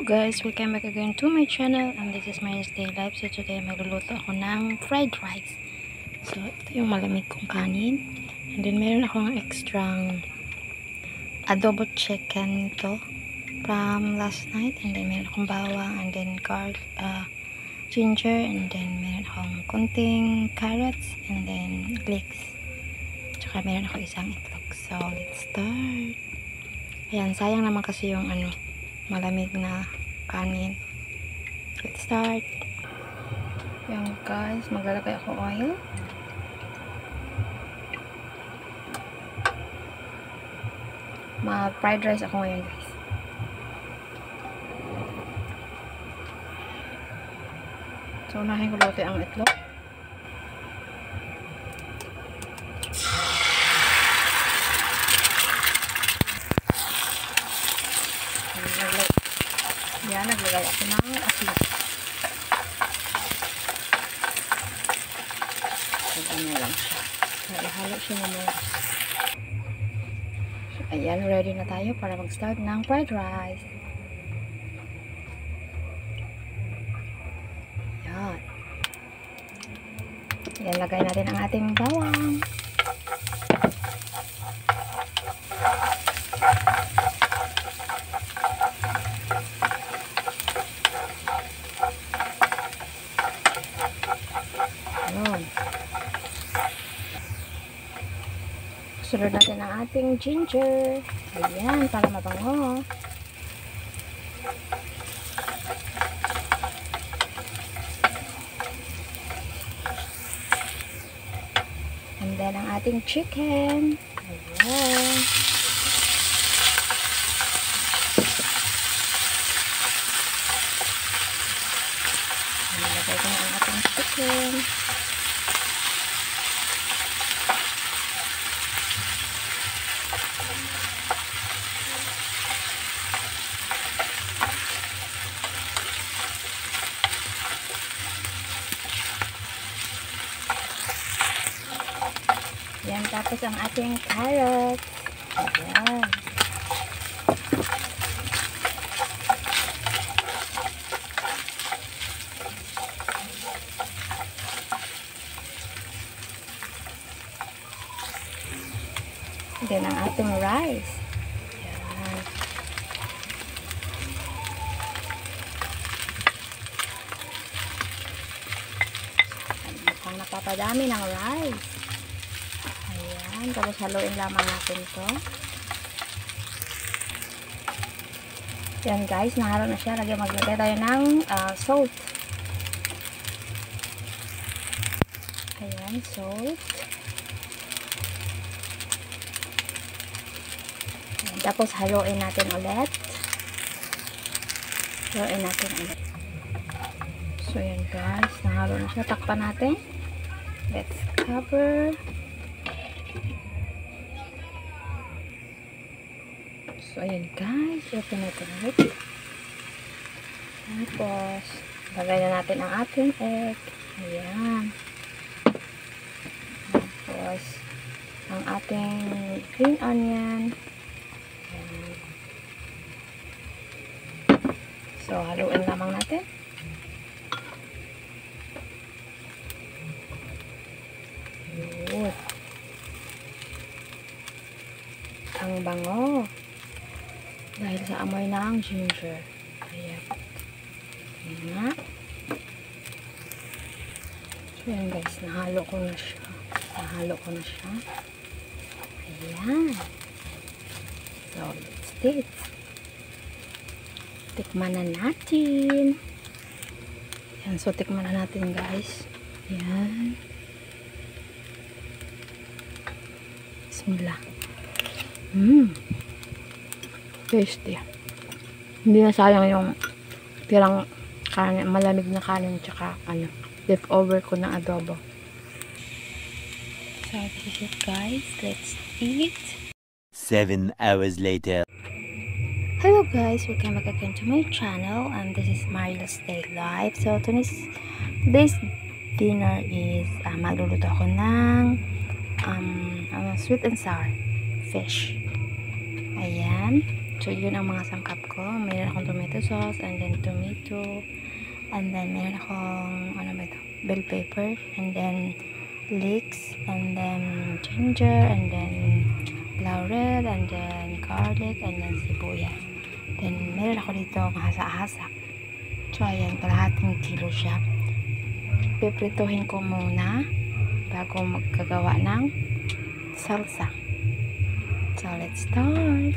guys, welcome back again to my channel, and this is my day life. So today magluluto ako ng fried rice. So ito yung malamig kong kanin, and then meron akong extra adobo chicken to from last night, and then meron akong bawang, and then ginger, and then meron akong konting carrots, and then leeks, tsaka meron ako isang itlog. So let's start. Ayan, sayang naman kasi yung malamig na kanin. Let's start. Yan guys, maglalagay ako oil. Mag-fried rice ako ngayon guys. So unahin ko luto ang itlog. Yan, naglagay ako ng asin. Ganyan lang siya. Halo siya naman. So, ayan, ready na tayo para mag-start ng fried rice. Ayan. Ayan, lagay natin ang ating bawang. Sunod natin ang ating ginger. Ayan, para mabango. And then ang ating chicken. Ayan. Nilagay ko na ang ating chicken. Yan, tapos ang ating carrots. Ayan. Then ang ating rice. Ayan. Mukhang napapadami ng rice. Ayan, tapos haluin lamang natin to. Yan guys, nahalo na siya. Maglagay tayo ng salt. Ayan, salt. Ayan, tapos haluin natin ulit. Haluin natin ulit. So yan guys, nahalo na siya. Takpan natin. Let's cover. So, ayan guys. Open natin ulit. Tapos, lagay na natin ang ating egg. Ayan. Tapos, ang ating green onion. Ayan. So, haluin lamang natin. Ayan. Ang bango. Dahil sa amoy ng ginger. Ayan. Ayan nga. So yan guys, nahalo ko na siya. Ayan. So, let's taste. Tikman na natin. Ayan, so tikman na natin guys. Ayan. Bismillah. Tasty. Hindi na sayang yung tirang kanin, malamig na kanin, tsaka leftover ko ng adobo. So this is it guys, let's eat. 7 hours later. Hello guys, welcome back again to my channel, and this is Mariel's Day Life. So today's dinner is magluluto ako ng sweet and sour fish. Ayan. So, yun ang mga sangkap ko. Meron akong tomato sauce, and then tomato, and then meron akong, ano ba ito? Bell pepper, and then leeks, and then ginger, and then laurel, and then garlic, and then sibuyas. Then, meron ako dito hasa-hasa. So, ayan, kalahating kilo siya. Piprituhin ko muna bago magkagawa ng salsa. So, let's start.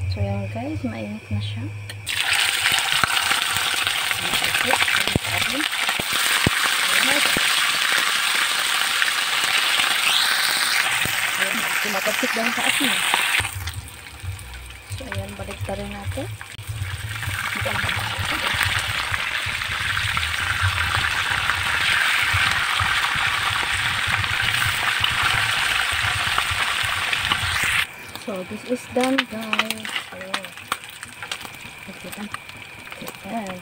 So, ayan guys, mainit na siya. Tumatapsik lang sa asin. So, ayan, balik na rin natin. Ito lang. So, this is done, guys. So, ayan.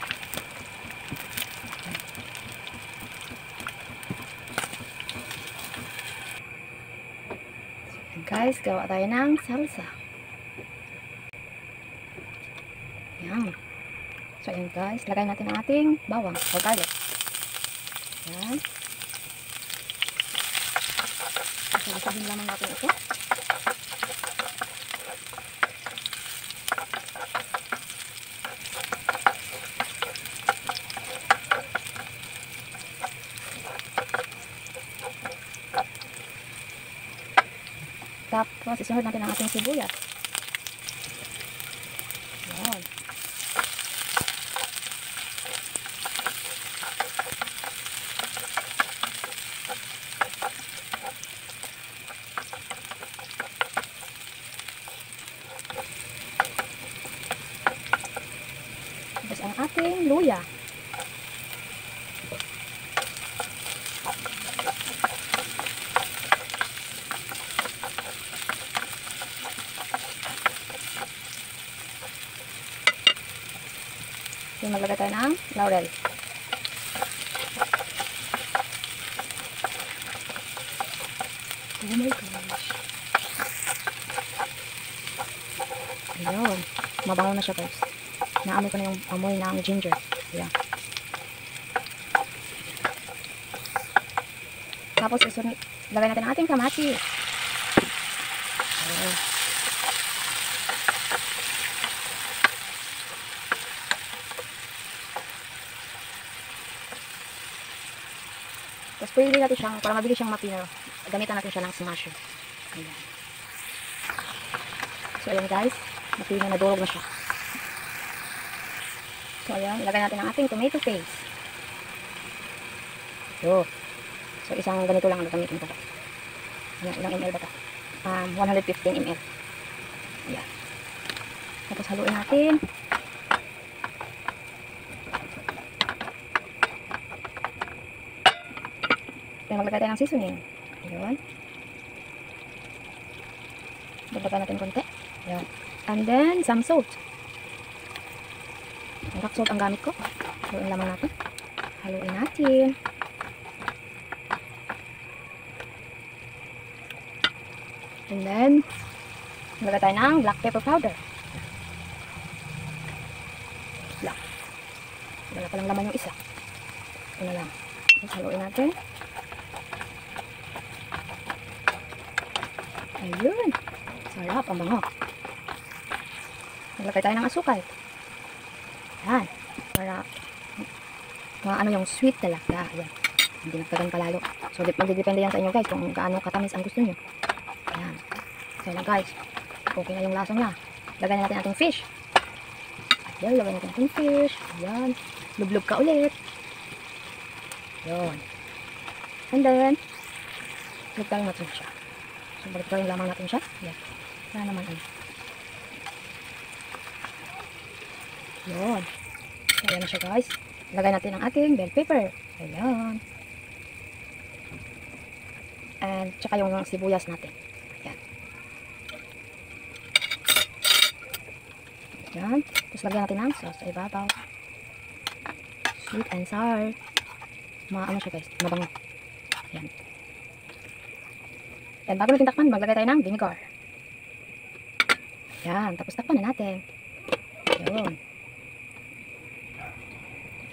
Guys, gawa tayo ng salsa. Ayan. So, ayan guys. Lagay natin ang ating bawang o garlic. Ayan. Sasabihin lamang natin ito. Tapos, isunod natin ang ating sibuyas. Ayan. Tapos, ang ating luya. So, maglagay tayo ng laurel. Oh my gosh. Ayun. Mabango na siya guys. Naamoy ko na yung amoy ng ginger. Ayan. Tapos, lagay natin ang ating kamatis. Ayan. Tapos pwede natin siyang, para mabilis siyang mapino, gamitan natin siya ng smasher. Ayan. So ayan guys, mapino na, durog na siya. So ayan, ilagay natin ang ating tomato paste. So isang ganito lang ang gamitin ko. Ayan, ilang ml ba ito? 115 ml. Ayan. Tapos haluin natin. Then, maglagay tayo ng seasoning. Ayan. Dagdagan natin konti. Ayan. And then, some salt. Ang rock salt ang gamit ko. Haluin lamang natin. Haluin natin. And then, maglagay tayo ng black pepper powder. Black. Wala pa lang laman yung isa. Ito na lang. Haluin natin. Ayun. Sarap. Ang bango. Maglagay tayo ng asukal. Yan. Para ano yung sweet talaga. Ayan. Hindi nagkagan palalo. So, magdidepende yan sa inyo guys kung gaano katamis ang gusto nyo. Ayan. So, lang guys. Okay na yung lasa niya. Lagay na natin ating fish. Ayan. Lagay natin ating fish. Ayan. Lublog ka ulit. Ayan. And then, lugtayin natin siya. So, balik ko yung lamang natin siya. Ayan. Wala naman ano. Ayan. Ayan na siya guys. Lagay natin ang ating bell pepper. Ayan. And, tsaka yung sibuyas natin. Ayan. Ayan. Tapos lagyan natin ng sauce sa ibabaw. Sweet and sour. Ano siya guys. Mabango. Ayan. And bago natin takpan, maglagay tayo ng vinegar. Yan, tapos takpan na natin. Yun.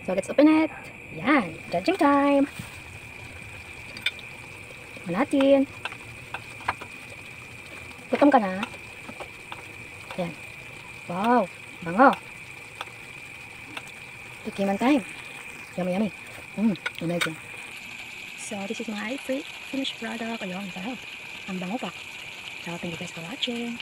So, let's open it. Yan, judging time. Tikman natin. Gutom ka na? Yan. Wow, bango. Tikiman time. Yummy, yummy. Amazing. So, this is my finished product. Ayun, sarap. Ang bango pa. So, thank you guys for watching.